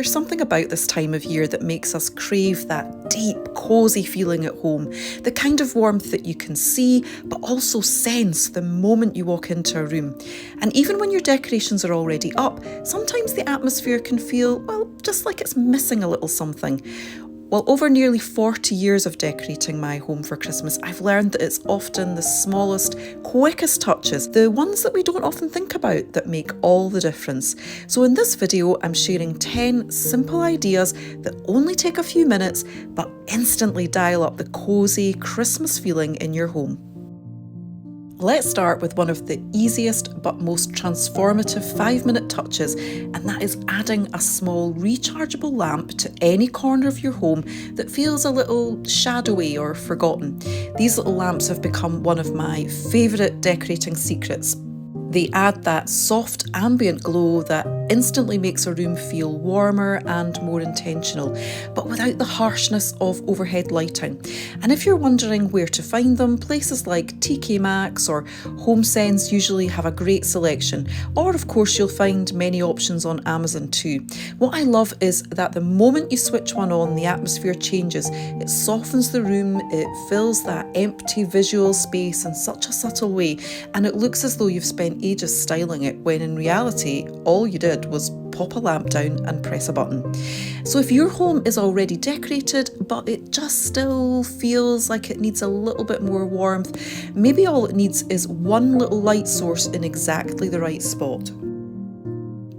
There's something about this time of year that makes us crave that deep, cosy feeling at home, the kind of warmth that you can see but also sense the moment you walk into a room. And even when your decorations are already up, sometimes the atmosphere can feel, well, just like it's missing a little something. Well, over nearly 40 years of decorating my home for Christmas, I've learned that it's often the smallest, quickest touches, the ones that we don't often think about, that make all the difference. So in this video, I'm sharing 10 simple ideas that only take a few minutes, but instantly dial up the cosy Christmas feeling in your home. Let's start with one of the easiest but most transformative 5-minute touches, and that is adding a small rechargeable lamp to any corner of your home that feels a little shadowy or forgotten. These little lamps have become one of my favourite decorating secrets. They add that soft ambient glow that instantly makes a room feel warmer and more intentional, but without the harshness of overhead lighting. And if you're wondering where to find them, places like TK Maxx or HomeSense usually have a great selection, or of course you'll find many options on Amazon too. What I love is that the moment you switch one on, the atmosphere changes. It softens the room, it fills that empty visual space in such a subtle way, and it looks as though you've spent ages styling it, when in reality all you did was pop a lamp down and press a button. So if your home is already decorated but it just still feels like it needs a little bit more warmth, maybe all it needs is one little light source in exactly the right spot.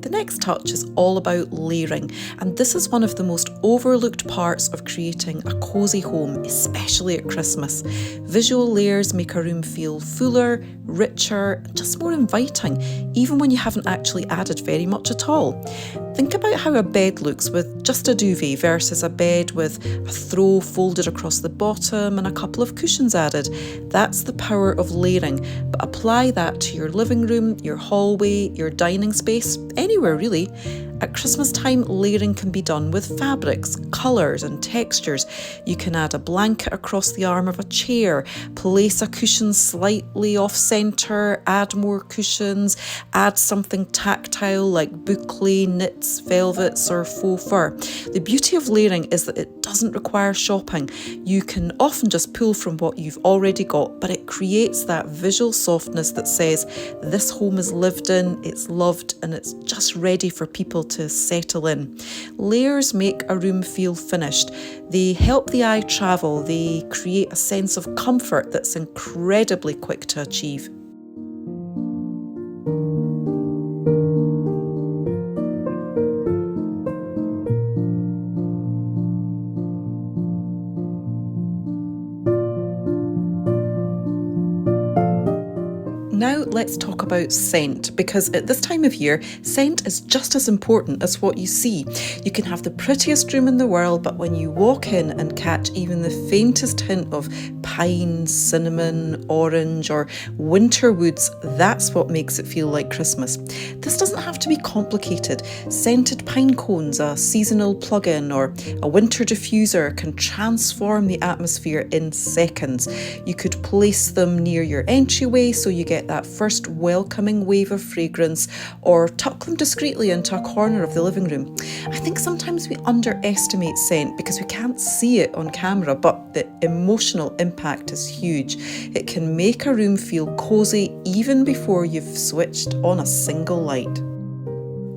The next touch is all about layering, and this is one of the most overlooked parts of creating a cosy home, especially at Christmas. Visual layers make a room feel fuller, richer, just more inviting, even when you haven't actually added very much at all. Think about how a bed looks with just a duvet versus a bed with a throw folded across the bottom and a couple of cushions added. That's the power of layering, but apply that to your living room, your hallway, your dining space, anywhere really. At Christmas time, layering can be done with fabrics, colours and textures. You can add a blanket across the arm of a chair, place a cushion slightly off-centre, add more cushions, add something tactile like boucle, knits, velvets or faux fur. The beauty of layering is that it doesn't require shopping. You can often just pull from what you've already got, but it creates that visual softness that says this home is lived in, it's loved, and it's just ready for people to settle in. Layers make a room feel finished. They help the eye travel. They create a sense of comfort that's incredibly quick to achieve. Now let's talk about scent, because at this time of year, scent is just as important as what you see. You can have the prettiest room in the world, but when you walk in and catch even the faintest hint of pine, cinnamon, orange or winter woods, that's what makes it feel like Christmas. This doesn't have to be complicated. Scented pine cones, a seasonal plug-in or a winter diffuser can transform the atmosphere in seconds. You could place them near your entryway so you get that first welcoming wave of fragrance, or tuck them discreetly into a corner of the living room. I think sometimes we underestimate scent because we can't see it on camera, but the emotional impact is huge. It can make a room feel cosy even before you've switched on a single light.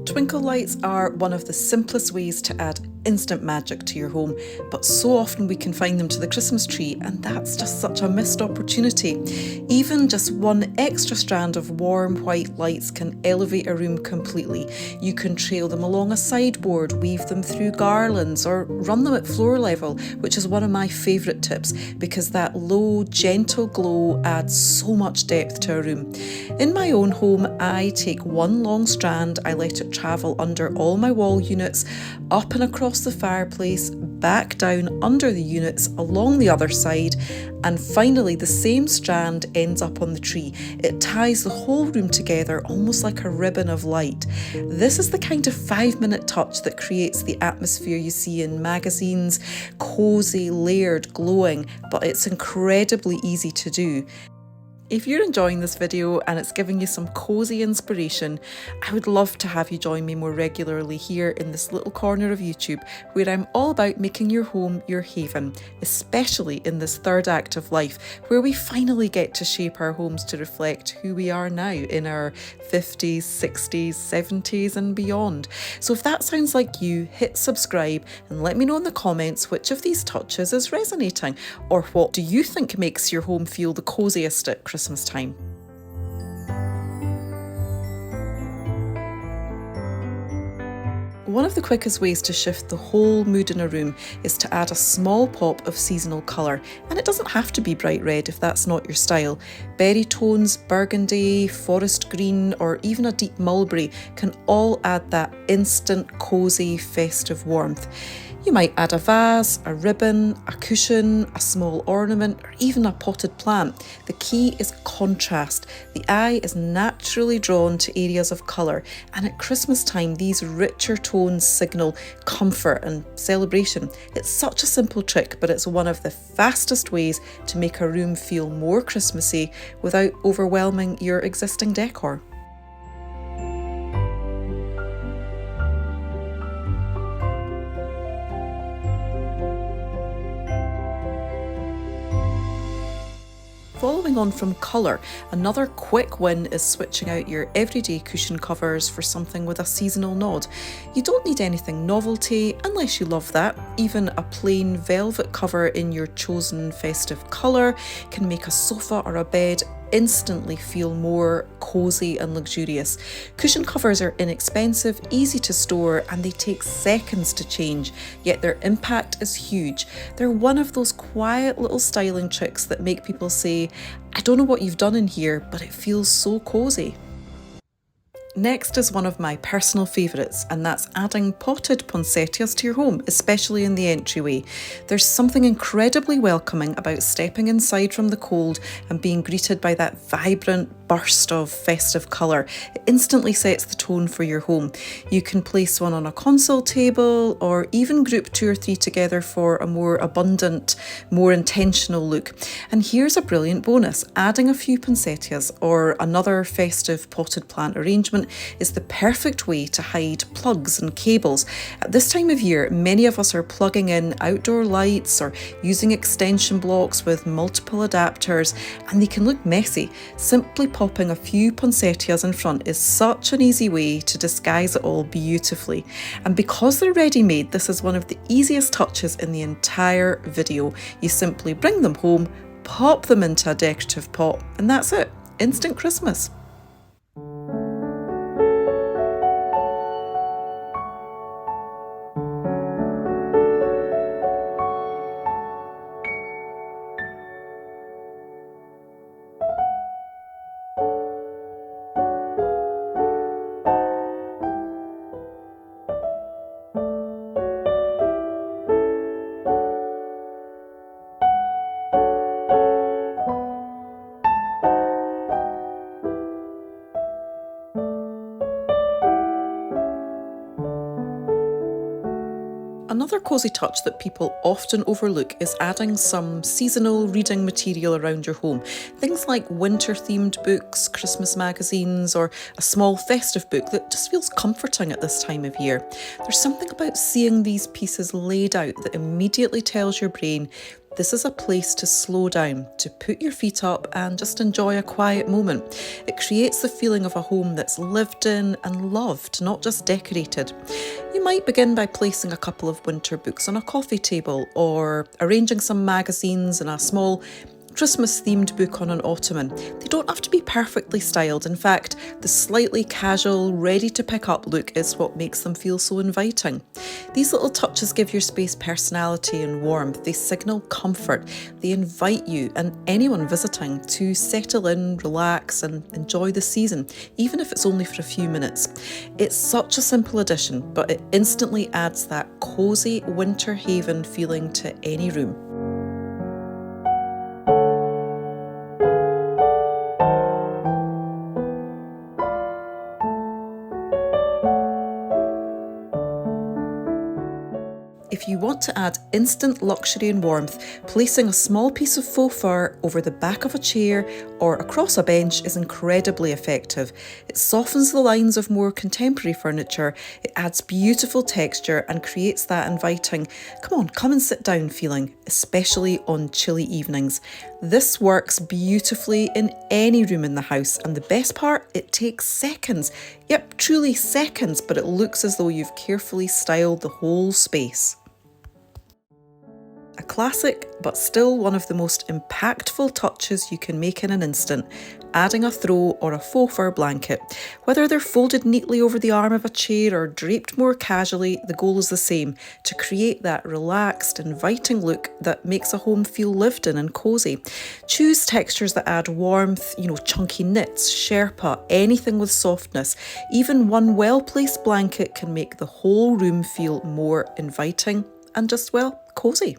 Twinkle lights are one of the simplest ways to add instant magic to your home, but so often we confine them to the Christmas tree, and that's just such a missed opportunity. Even just one extra strand of warm white lights can elevate a room completely. You can trail them along a sideboard, weave them through garlands, or run them at floor level, which is one of my favourite tips because that low, gentle glow adds so much depth to a room. In my own home, I take one long strand, I let it travel under all my wall units, up and across the fireplace, back down under the units, along the other side, and finally the same strand ends up on the tree. It ties the whole room together almost like a ribbon of light. This is the kind of 5-minute touch that creates the atmosphere you see in magazines, cosy, layered, glowing, but it's incredibly easy to do. If you're enjoying this video and it's giving you some cozy inspiration, I would love to have you join me more regularly here in this little corner of YouTube where I'm all about making your home your haven, especially in this third act of life where we finally get to shape our homes to reflect who we are now in our 50s, 60s, 70s and beyond. So if that sounds like you, hit subscribe and let me know in the comments which of these touches is resonating, or what do you think makes your home feel the coziest at Christmas time. One of the quickest ways to shift the whole mood in a room is to add a small pop of seasonal colour, and it doesn't have to be bright red if that's not your style. Berry tones, burgundy, forest green or even a deep mulberry can all add that instant cosy festive warmth. You might add a vase, a ribbon, a cushion, a small ornament, or even a potted plant. The key is contrast. The eye is naturally drawn to areas of colour, and at Christmas time these richer tones signal comfort and celebration. It's such a simple trick, but it's one of the fastest ways to make a room feel more Christmassy without overwhelming your existing decor. Following on from colour, another quick win is switching out your everyday cushion covers for something with a seasonal nod. You don't need anything novelty unless you love that. Even a plain velvet cover in your chosen festive colour can make a sofa or a bed instantly feel more cosy and luxurious. Cushion covers are inexpensive, easy to store, and they take seconds to change, yet their impact is huge. They're one of those quiet little styling tricks that make people say, "I don't know what you've done in here, but it feels so cosy." Next is one of my personal favourites, and that's adding potted poinsettias to your home, especially in the entryway. There's something incredibly welcoming about stepping inside from the cold and being greeted by that vibrant burst of festive colour. It instantly sets the tone for your home. You can place one on a console table or even group 2 or 3 together for a more abundant, more intentional look. And here's a brilliant bonus. Adding a few poinsettias or another festive potted plant arrangement is the perfect way to hide plugs and cables. At this time of year, many of us are plugging in outdoor lights or using extension blocks with multiple adapters, and they can look messy. Simply popping a few poinsettias in front is such an easy way to disguise it all beautifully. And because they're ready-made, this is one of the easiest touches in the entire video. You simply bring them home, pop them into a decorative pot, and that's it. Instant Christmas. Another cosy touch that people often overlook is adding some seasonal reading material around your home. Things like winter-themed books, Christmas magazines, or a small festive book that just feels comforting at this time of year. There's something about seeing these pieces laid out that immediately tells your brain this is a place to slow down, to put your feet up and just enjoy a quiet moment. It creates the feeling of a home that's lived in and loved, not just decorated. You might begin by placing a couple of winter books on a coffee table or arranging some magazines in a small Christmas-themed book on an ottoman. They don't have to be perfectly styled. In fact, the slightly casual, ready-to-pick-up look is what makes them feel so inviting. These little touches give your space personality and warmth. They signal comfort. They invite you and anyone visiting to settle in, relax, and enjoy the season, even if it's only for a few minutes. It's such a simple addition, but it instantly adds that cosy winter haven feeling to any room. If you want to add instant luxury and warmth, placing a small piece of faux fur over the back of a chair or across a bench is incredibly effective. It softens the lines of more contemporary furniture, it adds beautiful texture and creates that inviting, come and sit down feeling, especially on chilly evenings. This works beautifully in any room in the house, and the best part, it takes seconds. Yep, truly seconds, but it looks as though you've carefully styled the whole space. A classic, but still one of the most impactful touches you can make in an instant, adding a throw or a faux fur blanket. Whether they're folded neatly over the arm of a chair or draped more casually, the goal is the same, to create that relaxed, inviting look that makes a home feel lived in and cosy. Choose textures that add warmth, chunky knits, sherpa, anything with softness. Even one well-placed blanket can make the whole room feel more inviting and just, cosy.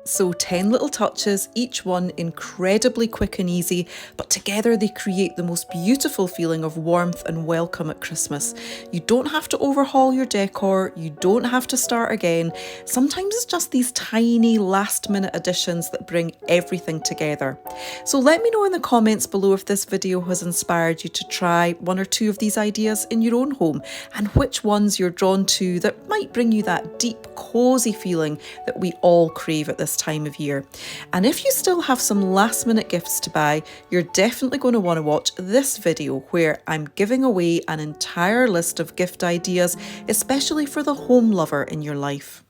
So 10 little touches, each one incredibly quick and easy, but together they create the most beautiful feeling of warmth and welcome at Christmas. You don't have to overhaul your decor, you don't have to start again. Sometimes it's just these tiny last minute additions that bring everything together. So let me know in the comments below if this video has inspired you to try one or two of these ideas in your own home, and which ones you're drawn to that might bring you that deep, cosy feeling that we all crave at this time of year. And if you still have some last minute gifts to buy, you're definitely going to want to watch this video where I'm giving away an entire list of gift ideas, especially for the home lover in your life.